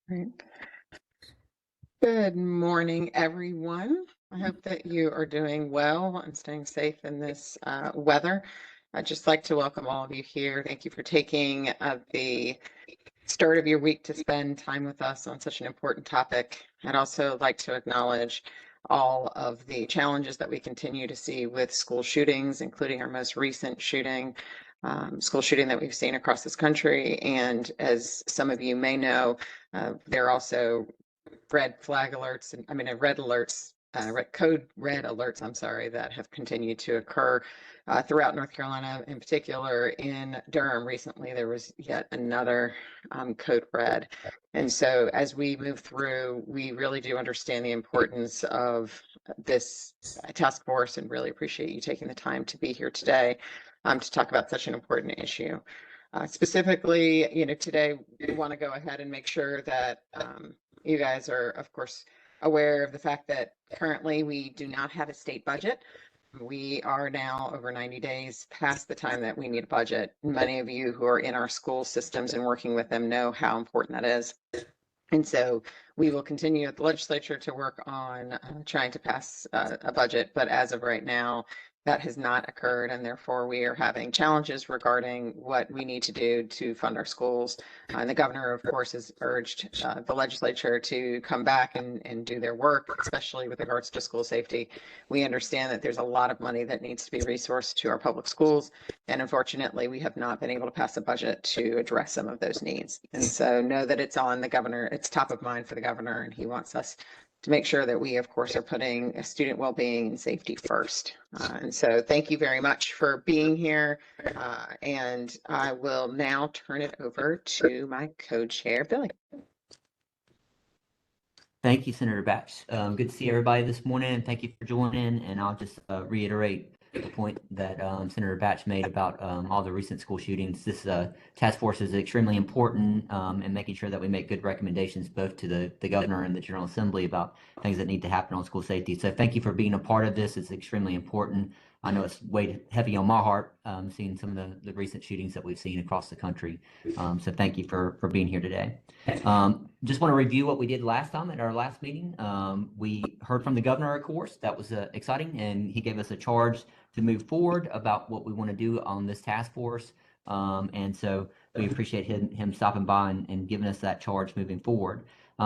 Great. Good morning, everyone. I hope that you are doing well and staying safe in this weather. I'd just like to welcome all of you here. Thank you for taking the start of your week to spend time with us on such an important topic. I'd also like to acknowledge all of the challenges that we continue to see with school shootings, including our most recent school shooting that we've seen across this country. And as some of you may know, there are also red flag alerts, and red alerts, red alerts, I'm sorry, that have continued to occur throughout North Carolina. In particular, in Durham recently, there was yet another code red. And so as we move through, we really do understand the importance of this task force and really appreciate you taking the time to be here today to talk about such an important issue. Specifically, today we want to go ahead and make sure that you guys are, of course, aware of the fact that currently we do not have a state budget. We are now over 90 days past the time that we need a budget. Many of you who are in our school systems and working with them know how important that is. And so we will continue at the legislature to work on trying to pass a budget. But as of right now, that has not occurred, and therefore we are having challenges regarding what we need to do to fund our schools. And the governor, of course, has urged the legislature to come back and do their work, especially with regards to school safety. We understand that there's a lot of money that needs to be resourced to our public schools, and unfortunately, we have not been able to pass a budget to address some of those needs. And so know that it's on the governor, it's top of mind for the governor, and he wants us to make sure that we, of course, are putting student well-being and safety first. And so thank you very much for being here. And I will now turn it over to my co-chair, Billy. Thank you, Senator Batch. Good to see everybody this morning, and thank you for joining. And I'll just reiterate the point that Senator Batch made about all the recent school shootings. This task force is extremely important in making sure that we make good recommendations both to the governor and the General Assembly about things that need to happen on school safety. So thank you for being a part of this. It's extremely important. I know it's weighed heavy on my heart seeing some of the recent shootings that we've seen across the country. So thank you for being here today. Just want to review what we did last time at our last meeting. We heard from the governor, of course. That was exciting, and he gave us a charge to move forward about what we want to do on this task force. And so we appreciate him stopping by and giving us that charge moving forward.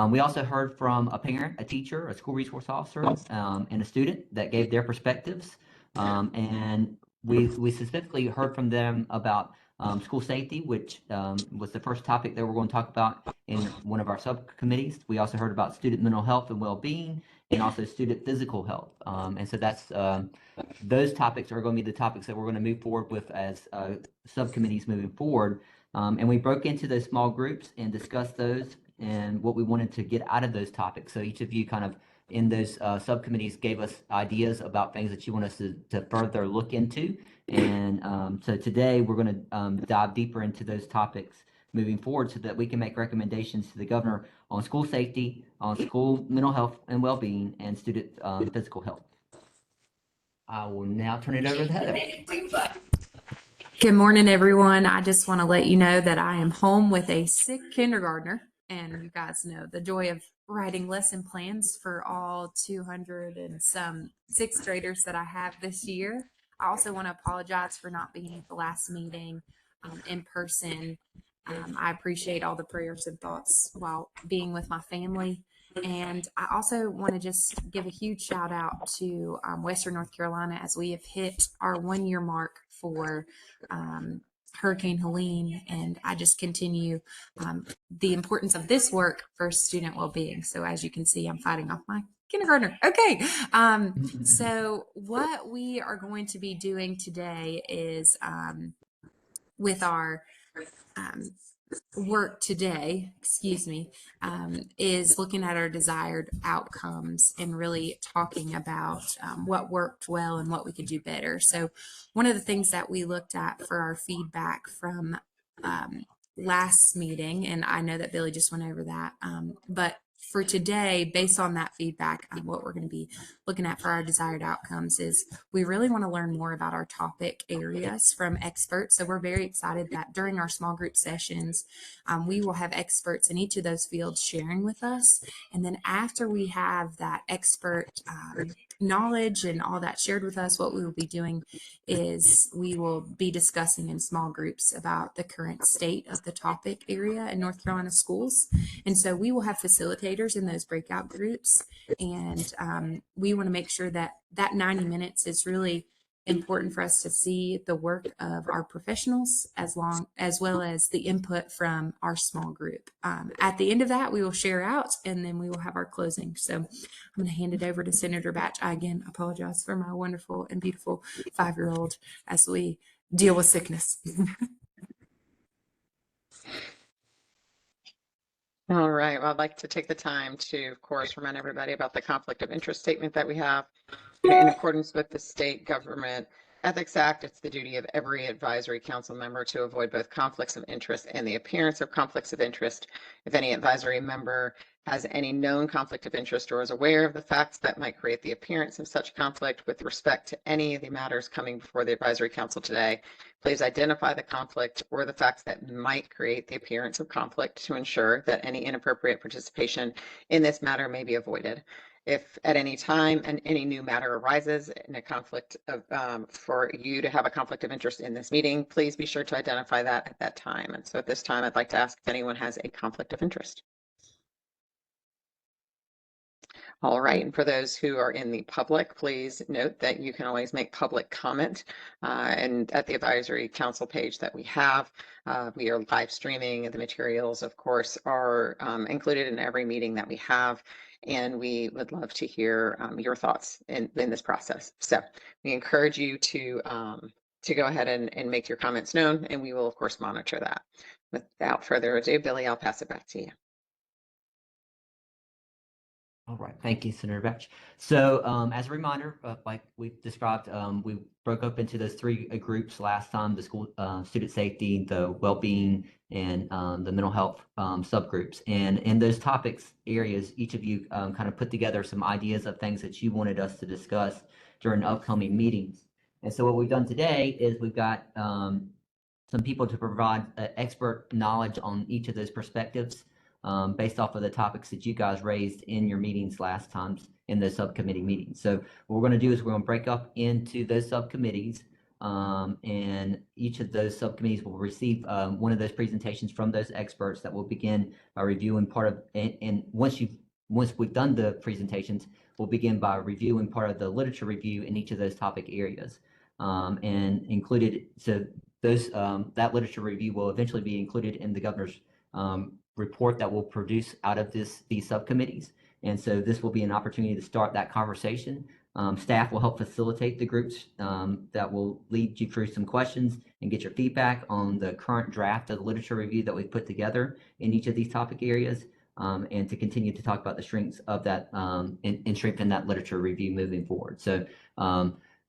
We also heard from a parent, a teacher, a school resource officer, and a student that gave their perspectives. And we specifically heard from them about school safety, which was the first topic that we're going to talk about in one of our subcommittees. We also heard about student mental health and well-being, and also student physical health. And so that's those topics are going to be the topics that we're going to move forward with as subcommittees moving forward. And we broke into those small groups and discussed those and what we wanted to get out of those topics. So each of you kind of in those subcommittees gave us ideas about things that you want us to further look into. And so today we're going to dive deeper into those topics moving forward so that we can make recommendations to the governor on school safety, on school mental health and well-being, and student physical health. I will now turn it over to Heather. Good morning, everyone. I just want to let you know that I am home with a sick kindergartner, and you guys know the joy of writing lesson plans for all 200 and some sixth graders that I have this year. I also want to apologize for not being at the last meeting in person. I appreciate all the prayers and thoughts while being with my family. And I also want to just give a huge shout out to Western North Carolina as we have hit our 1 year mark for Hurricane Helene. And I just continue the importance of this work for student well-being. So as you can see, I'm fighting off my kindergartner. Okay. So what we are going to be doing today is with our work today, is looking at our desired outcomes and really talking about what worked well and what we could do better. So one of the things that we looked at for our feedback from last meeting, and I know that Billy just went over that, but for today, based on that feedback, what we're going to be looking at for our desired outcomes is we really want to learn more about our topic areas from experts. So we're very excited that during our small group sessions, we will have experts in each of those fields sharing with us. And then after we have that expert knowledge and all that shared with us, what we will be doing is we will be discussing in small groups about the current state of the topic area in North Carolina schools. And so we will have facilitators in those breakout groups. And we want to make sure that that 90 minutes is really important for us to see the work of our professionals as well as the input from our small group. At the end of that, we will share out and then we will have our closing. So I'm going to hand it over to Senator Batch. I again apologize for my wonderful and beautiful 5-year-old as we deal with sickness. All right. Well, I'd like to take the time to, of course, remind everybody about the conflict of interest statement that we have. In accordance with the State Government Ethics Act, it's the duty of every advisory council member to avoid both conflicts of interest and the appearance of conflicts of interest. If any advisory member has any known conflict of interest or is aware of the facts that might create the appearance of such conflict with respect to any of the matters coming before the advisory council today, please identify the conflict or the facts that might create the appearance of conflict to ensure that any inappropriate participation in this matter may be avoided. If at any time any new matter arises in a conflict of, for you to have a conflict of interest in this meeting, please be sure to identify that at that time. And so at this time, I'd like to ask if anyone has a conflict of interest. All right, and for those who are in the public, please note that you can always make public comment. And at the advisory council page that we have, we are live streaming. The materials, of course, are included in every meeting that we have. And we would love to hear your thoughts in this process. So we encourage you to go ahead and make your comments known, and we will, of course, monitor that. Without further ado, Billy, I'll pass it back to you. All right, thank you, Senator Batch. So as a reminder, like we described, we broke up into those 3 groups last time: the school student safety, the well-being, and the mental health subgroups. And in those topics areas, each of you kind of put together some ideas of things that you wanted us to discuss during upcoming meetings. And so what we've done today is we've got some people to provide expert knowledge on each of those perspectives. Based off of the topics that you guys raised in your meetings last times in those subcommittee meetings. So what we're going to do is we're going to break up into those subcommittees, and each of those subcommittees will receive one of those presentations from those experts that will begin by reviewing part of, and once we've done the presentations, we'll begin by reviewing part of the literature review in each of those topic areas, and included. So those that literature review will eventually be included in the governor's report that we'll produce out of these subcommittees. And so this will be an opportunity to start that conversation. Staff will help facilitate the groups that will lead you through some questions and get your feedback on the current draft of the literature review that we've put together in each of these topic areas, and to continue to talk about the strengths of that and strengthen that literature review moving forward. So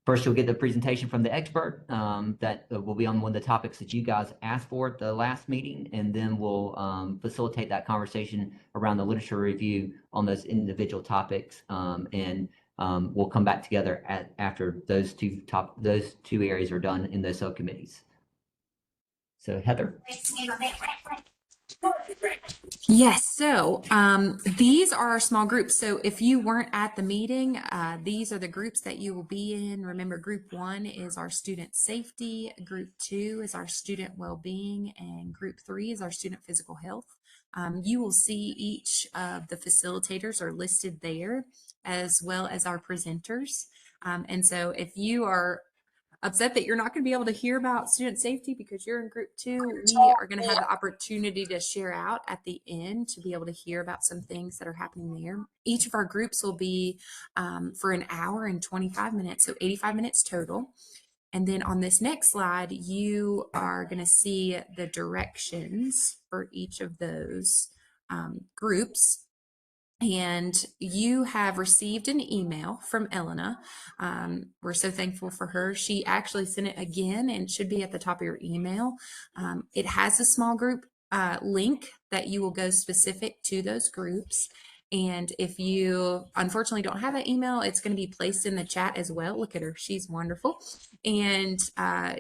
first, you'll get the presentation from the expert that will be on one of the topics that you guys asked for at the last meeting, and then we'll facilitate that conversation around the literature review on those individual topics, and we'll come back together after those two areas are done in those subcommittees. So Heather. Yes, so these are our small groups. So if you weren't at the meeting, these are the groups that you will be in. Remember, group 1 is our student safety, group 2 is our student well-being, and group 3 is our student physical health. You will see each of the facilitators are listed there, as well as our presenters. And so if you are upset that you're not going to be able to hear about student safety because you're in group 2, we are going to have the opportunity to share out at the end to be able to hear about some things that are happening there. Each of our groups will be for an hour and 25 minutes, so 85 minutes total. And then on this next slide, you are going to see the directions for each of those groups. And you have received an email from Elena. We're so thankful for her. She actually sent it again and should be at the top of your email. It has a small group link that you will go specific to those groups. And if you unfortunately don't have that email, it's going to be placed in the chat as well. Look at her, she's wonderful. And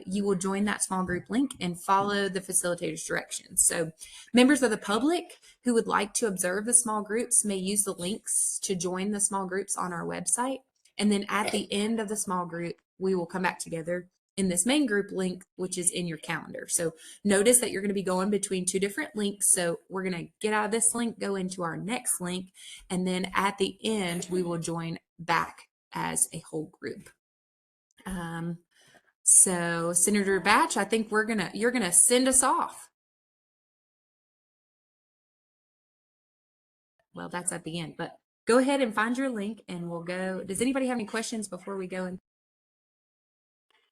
you will join that small group link and follow the facilitator's directions. So members of the public who would like to observe the small groups may use the links to join the small groups on our website. And then at the end of the small group, we will come back together in this main group link, which is in your calendar. So notice that you're going to be going between two different links. So we're going to get out of this link, go into our next link, and then at the end, we will join back as a whole group. So Senator Batch, I think you're gonna send us off. Well, that's at the end, but go ahead and find your link and we'll go. Does anybody have any questions before we go in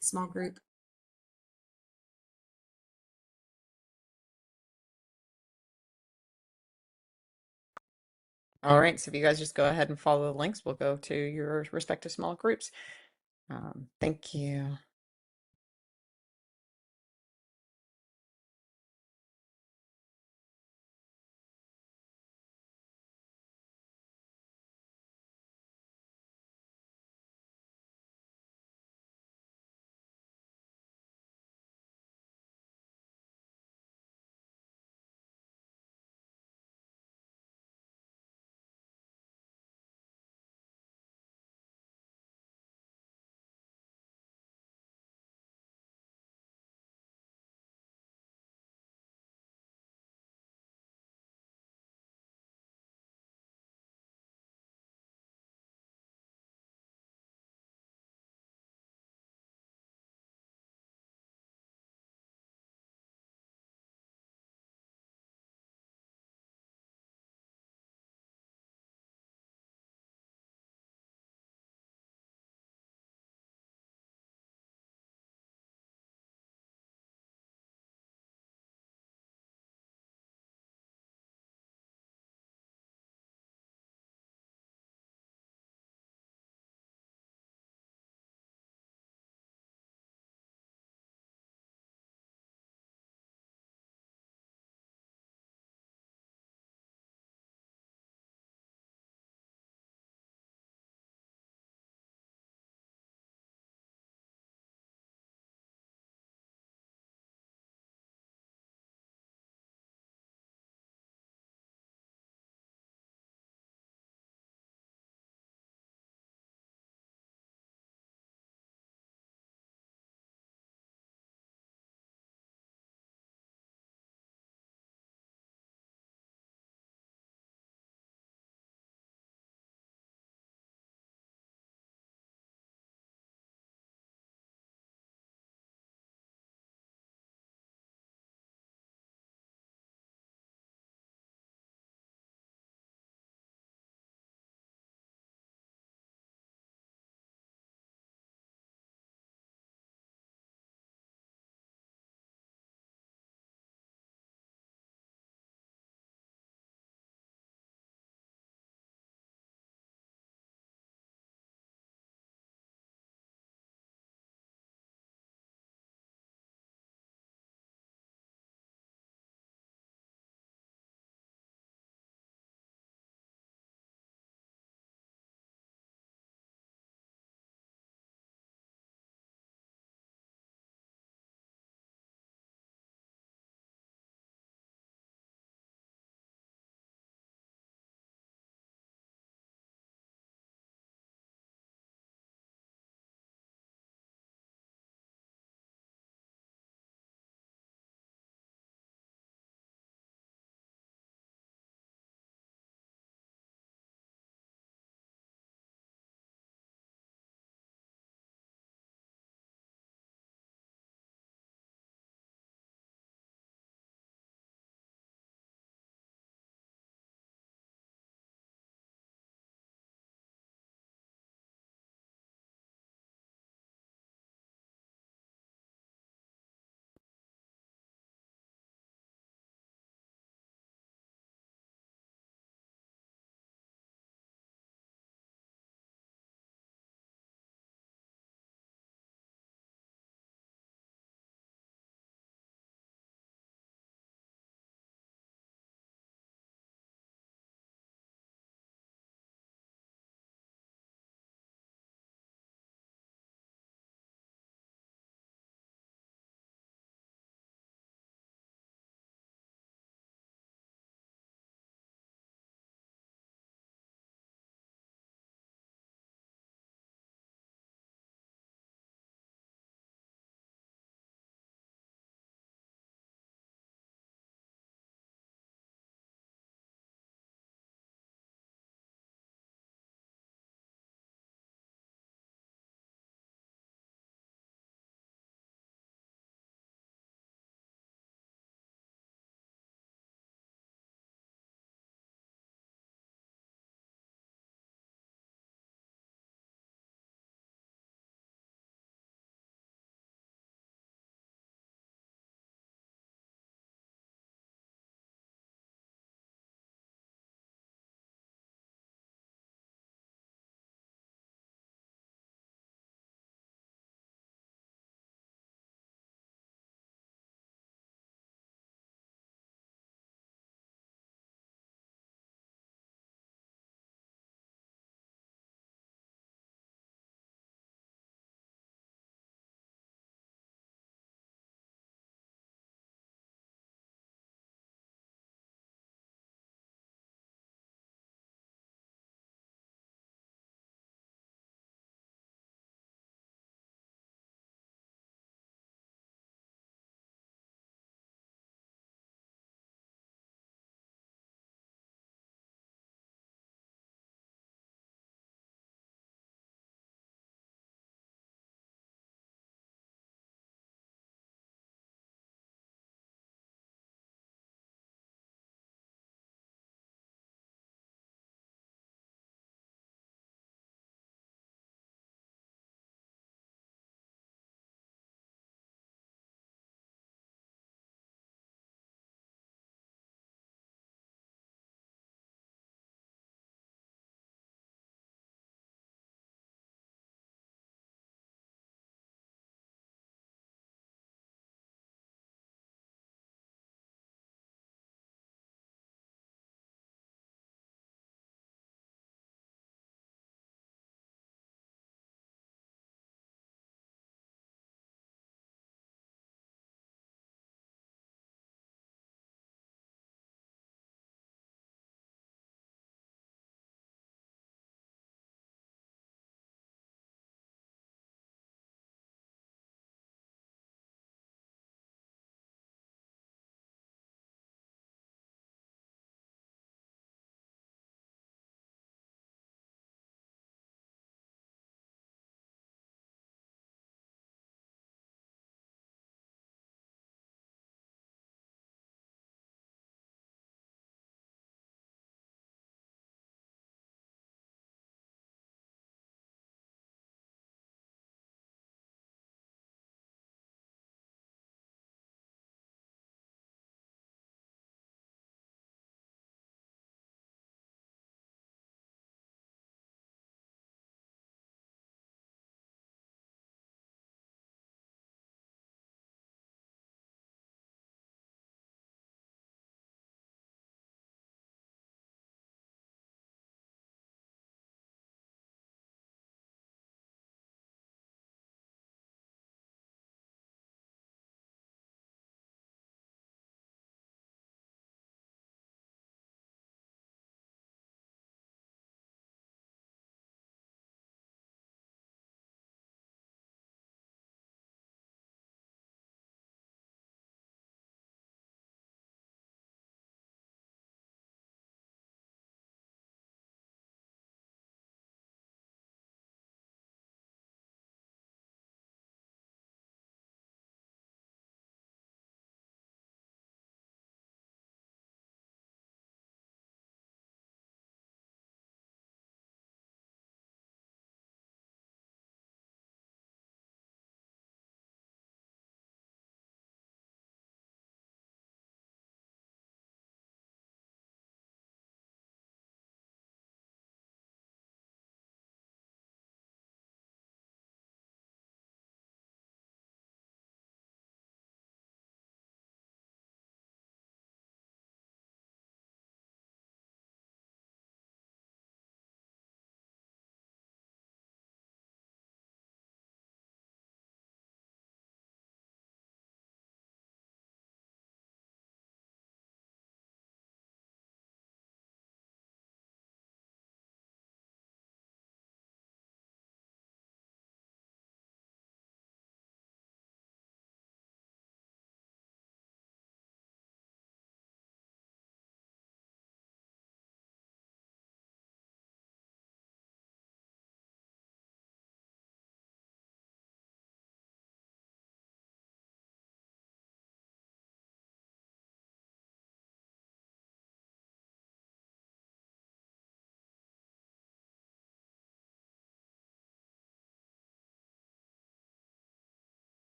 small group? All right, so if you guys just go ahead and follow the links, we'll go to your respective small groups. Thank you.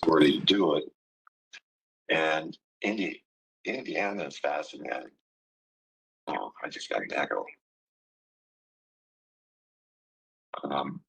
authority to do it. And Indiana is fascinating. Oh, I just got an echo. Um,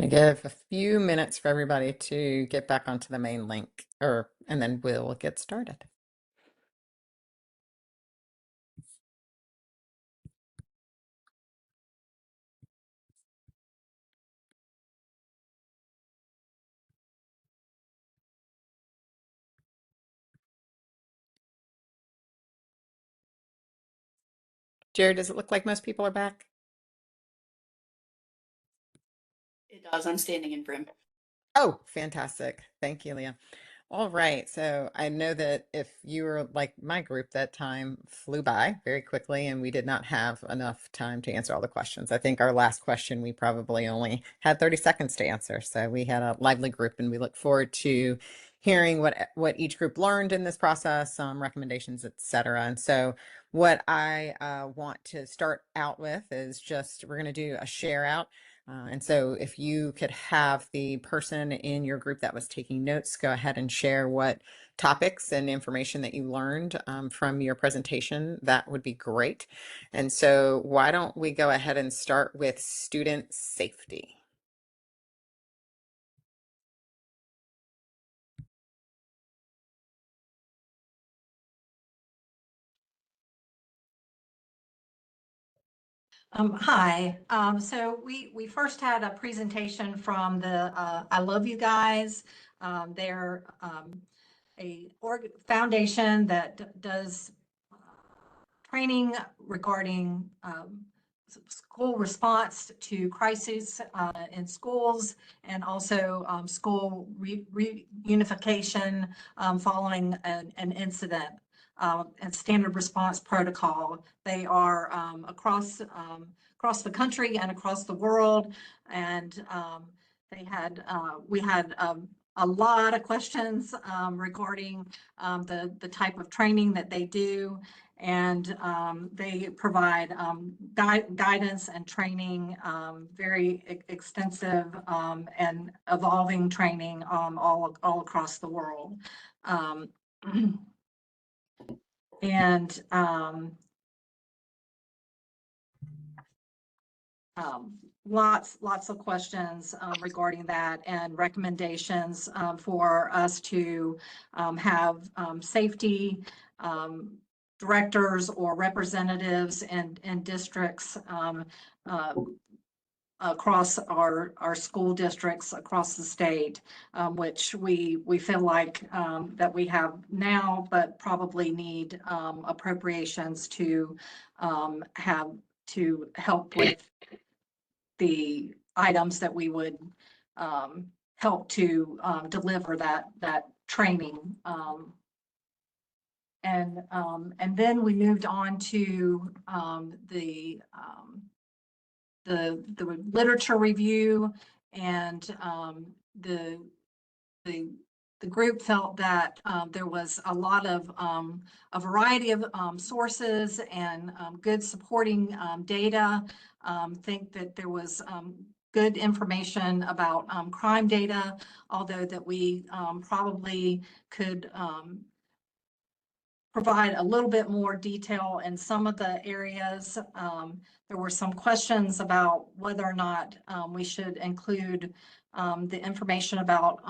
I give a few minutes for everybody to get back onto the main link, and then we'll get started. Jared, does it look like most people are back? It does. I'm standing in Brim. Oh, fantastic. Thank you, Leah. All right. So I know that if you were like my group, that time flew by very quickly and we did not have enough time to answer all the questions. I think our last question, we probably only had 30 seconds to answer. So we had a lively group and we look forward to hearing what each group learned in this process, recommendations, etc. And so what I want to start out with is just, we're going to do a share out. And so if you could have the person in your group that was taking notes, go ahead and share what topics and information that you learned from your presentation, that would be great. And so why don't we go ahead and start with student safety? Hi. So we first had a presentation from the I Love You Guys. They're a foundation that does training regarding school response to crises in schools, and also school reunification following an incident. And standard response protocol. They are across the country and across the world, and we had a lot of questions regarding the type of training that they do, and they provide guidance and training, very extensive and evolving training all across the world. And lots of questions regarding that, and recommendations for us to have safety directors or representatives and districts across our school districts across the state, which we feel like that we have now, but probably need appropriations to have to help with the items that we would help to deliver that training. And then we moved on to the literature review, and the group felt that there was a variety of sources and good supporting data. Think that there was good information about crime data, although that we probably could provide a little bit more detail in some of the areas. There were some questions about whether or not we should include the information about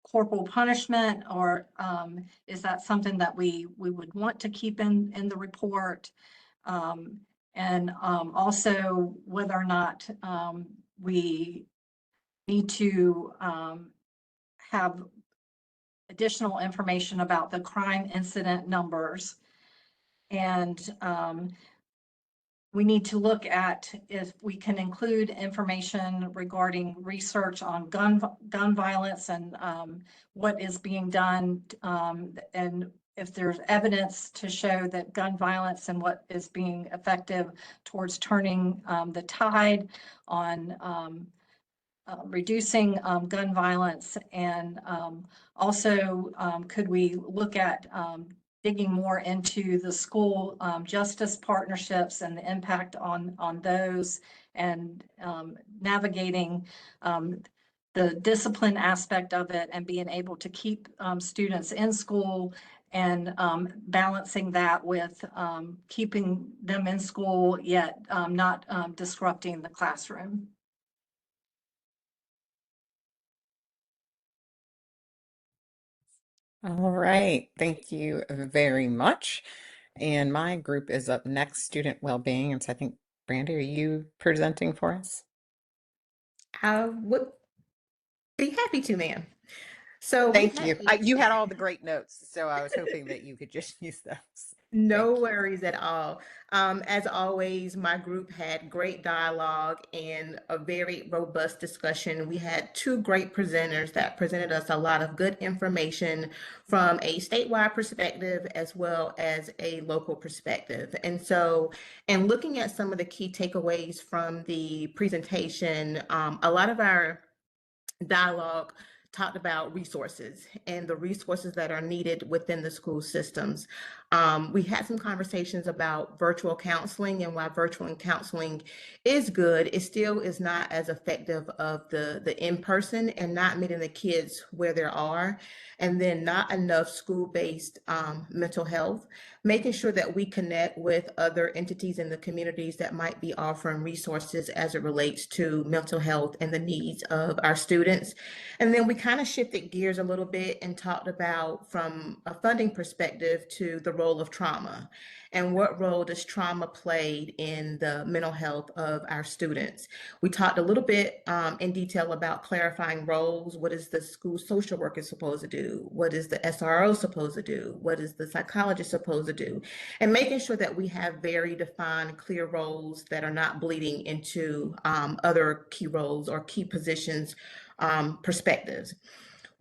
corporal punishment, or is that something that we would want to keep in the report? And also whether or not we need to have additional information about the crime incident numbers. And we need to look at if we can include information regarding research on gun violence, and what is being done, and if there's evidence to show that gun violence and what is being effective towards turning the tide on reducing gun violence. And also could we look at digging more into the school justice partnerships and the impact on those, and navigating the discipline aspect of it, and being able to keep students in school, and balancing that with keeping them in school yet not disrupting the classroom. All right, thank you very much. And my group is up next, Student Wellbeing. And so I think, Brandy, are you presenting for us? I would be happy to, ma'am. So we Thank had you. You had all the great notes, so I was hoping that you could just use those. no Thank you. worries at all. As always, my group had great dialogue and a very robust discussion. We had two great presenters that presented us a lot of good information from a statewide perspective as well as a local perspective. And so, in looking at some of the key takeaways from the presentation, a lot of our dialogue talked about resources and the resources that are needed within the school systems. We had some conversations about virtual counseling and why virtual counseling is good. It still is not as effective of the in-person and not meeting the kids where they are. And then not enough school-based mental health, making sure that we connect with other entities in the communities that might be offering resources as it relates to mental health and the needs of our students. And then we kind of shifted gears a little bit and talked about from a funding perspective to the role of trauma and what role does trauma play in the mental health of our students. We talked a little bit in detail about clarifying roles. What is the school social worker supposed to do? What is the SRO supposed to do? What is the psychologist supposed to do? And making sure that we have very defined, clear roles that are not bleeding into other key roles or key positions perspectives.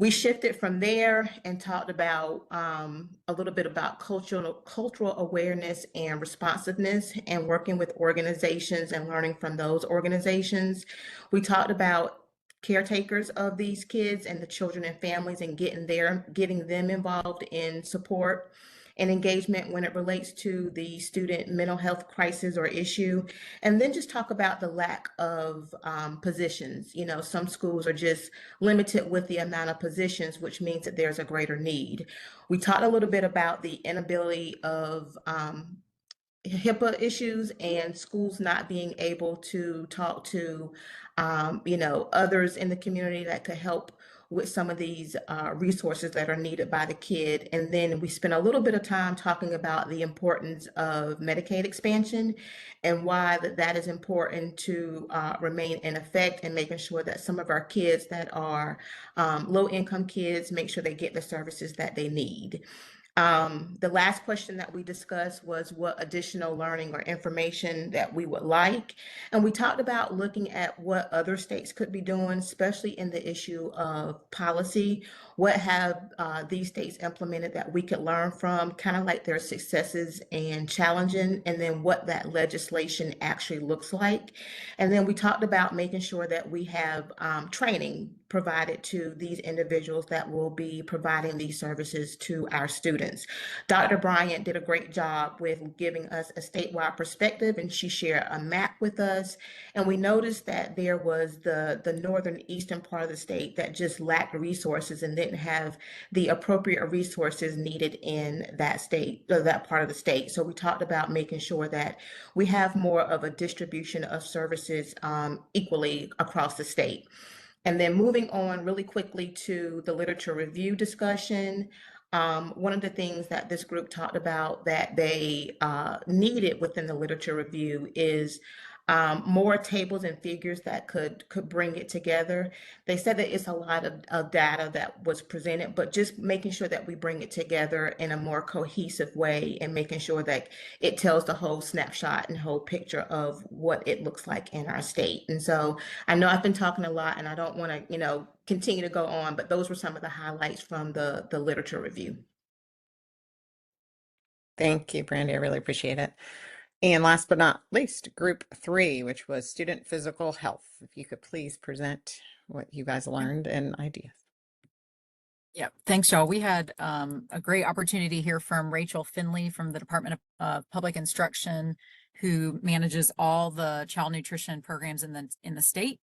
We shifted from there and talked about a little bit about cultural awareness and responsiveness and working with organizations and learning from those organizations. We talked about caretakers of these kids and the children and families and getting them involved in support and engagement when it relates to the student mental health crisis or issue. And then just talk about the lack of positions. You know, some schools are just limited with the amount of positions, which means that there's a greater need. We talked a little bit about the inability of HIPAA issues and schools not being able to talk to, others in the community that could help with some of these resources that are needed by the kid. And then we spent a little bit of time talking about the importance of Medicaid expansion and why that is important to remain in effect and making sure that some of our kids that are low-income kids make sure they get the services that they need. The last question that we discussed was what additional learning or information that we would like. And we talked about looking at what other states could be doing, especially in the issue of policy. What have these states implemented that we could learn from, kind of like their successes and challenging, and then what that legislation actually looks like. And then we talked about making sure that we have training provided to these individuals that will be providing these services to our students. Dr. Bryant did a great job with giving us a statewide perspective, and she shared a map with us. And we noticed that there was the northern eastern part of the state that just lacked resources and didn't have the appropriate resources needed in that state, or that part of the state. So we talked about making sure that we have more of a distribution of services equally across the state. And then moving on really quickly to the literature review discussion. One of the things that this group talked about that they needed within the literature review is more tables and figures that could bring it together. They said that it's a lot of data that was presented, but just making sure that we bring it together in a more cohesive way and making sure that it tells the whole snapshot and whole picture of what it looks like in our state. And so I know I've been talking a lot and I don't want to, continue to go on, but those were some of the highlights from the literature review. Thank you, Brandy. I really appreciate it. And last but not least, group 3, which was student physical health. If you could please present what you guys learned and ideas. Yeah, thanks, y'all. We had a great opportunity to hear from Rachel Finley from the Department of Public Instruction, who manages all the child nutrition programs in the state,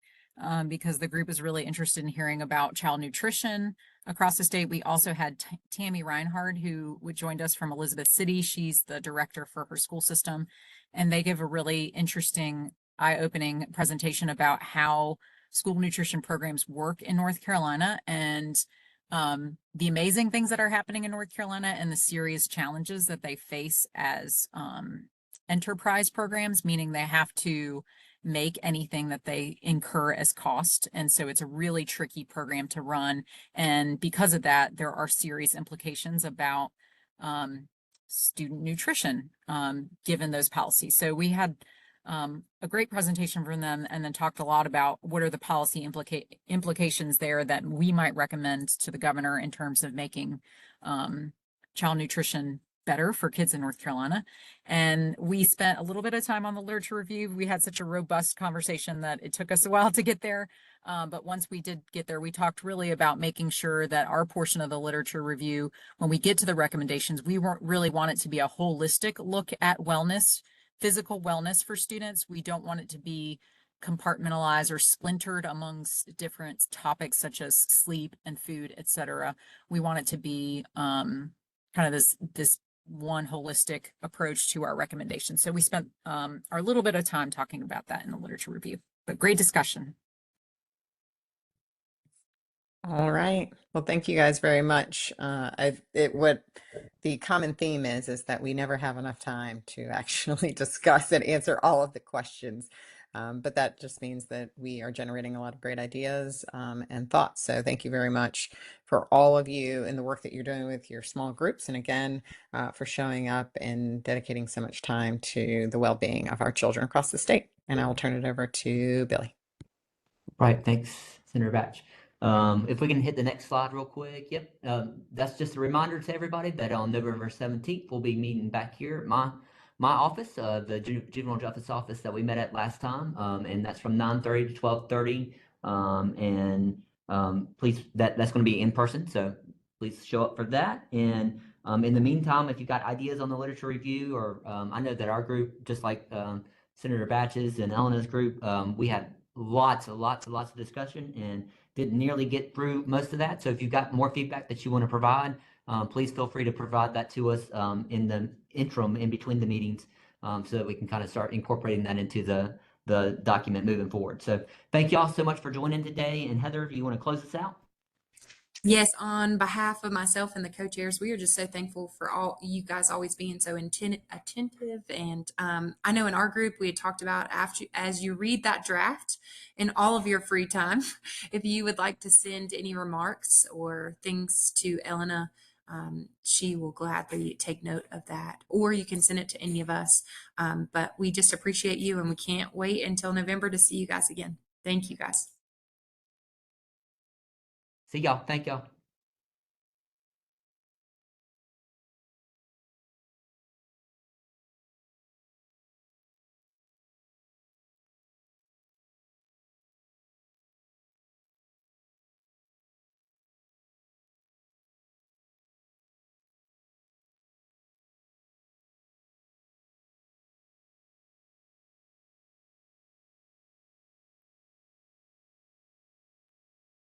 because the group is really interested in hearing about child nutrition across the state. We also had Tammy Reinhard, who joined us from Elizabeth City. She's the director for her school system, and they give a really interesting, eye-opening presentation about how school nutrition programs work in North Carolina and the amazing things that are happening in North Carolina and the serious challenges that they face as enterprise programs, meaning they have to make anything that they incur as cost. And so it's a really tricky program to run. And because of that, there are serious implications about student nutrition given those policies. So we had a great presentation from them and then talked a lot about what are the policy implications there that we might recommend to the governor in terms of making child nutrition better for kids in North Carolina. And we spent a little bit of time on the literature review. We had such a robust conversation that it took us a while to get there. But once we did get there, we talked really about making sure that our portion of the literature review, when we get to the recommendations, we really want it to be a holistic look at wellness, physical wellness for students. We don't want it to be compartmentalized or splintered amongst different topics such as sleep and food, etc. We want it to be kind of this one holistic approach to our recommendations. So we spent our little bit of time talking about that in the literature review, but great discussion. All right. Well, thank you guys very much. What the common theme is that we never have enough time to actually discuss and answer all of the questions. But that just means that we are generating a lot of great ideas and thoughts. So thank you very much for all of you and the work that you're doing with your small groups. And again, for showing up and dedicating so much time to the well-being of our children across the state. And I will turn it over to Billy. Right, thanks, Senator Batch. If we can hit the next slide real quick. Yep, that's just a reminder to everybody that on November 17th, we'll be meeting back here at my office, the Juvenile Justice Office that we met at last time, and that's from 9:30 to 12:30. Please, that's going to be in person, so please show up for that. And in the meantime, if you've got ideas on the literature review, or I know that our group, just like Senator Batch's and Elena's group, we had lots of discussion and didn't nearly get through most of that. So if you've got more feedback that you want to provide, please feel free to provide that to us in the interim in between the meetings, so that we can kind of start incorporating that into the document moving forward. So thank y'all so much for joining today. And Heather, do you want to close us out? Yes, on behalf of myself and the co-chairs, we are just so thankful for all you guys always being so attentive. And I know in our group, we had talked about as you read that draft in all of your free time, if you would like to send any remarks or things to Elena, she will gladly take note of that, or you can send it to any of us. But we just appreciate you, and we can't wait until November to see you guys again. Thank you guys. See y'all. Thank y'all.